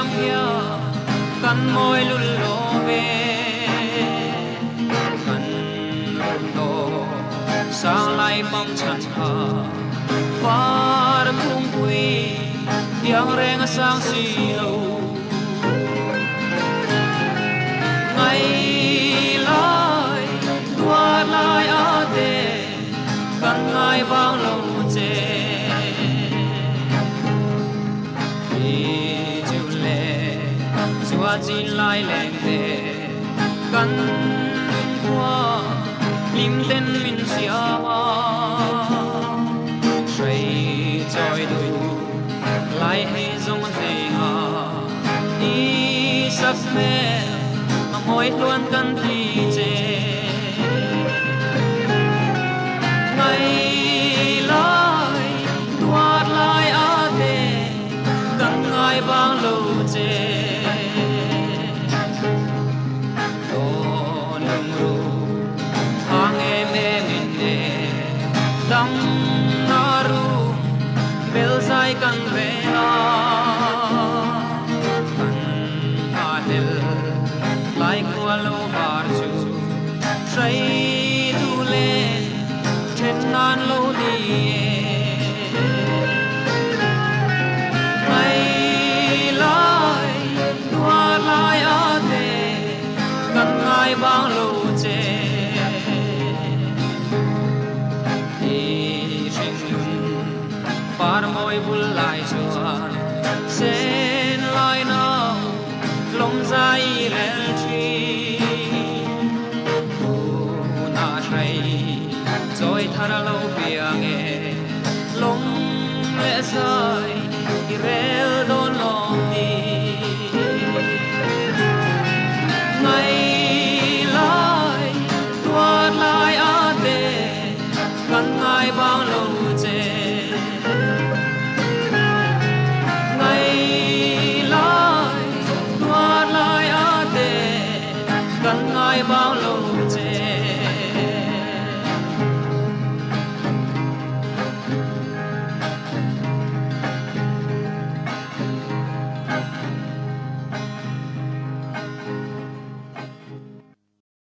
biang hia kan moi lul lo ve kan to sang lai phong chan ha far kung quy yang reng sang si lo ngày lai tua lai a te kan ngai bang lo che chua chín lai leng te kan qua lim ten min sia say choi du lai hay zong te ha đi sắc me mà ngồi tuan kan thi che ngày lai tuat lai a te kan ngai bang lo che dam naru bel sai kan ve na kan adel lai kwa lo var chu trai tu le chen nan lo di mai lai tua lai a te kan ngai bang lo che par môi bul lại chuan sen lai nau lom zai rel tri tu na trai choi thara lo piang e lom le sai rel don lom ni ngày lai tuat lai a te kan ngai bang lo che bao lâu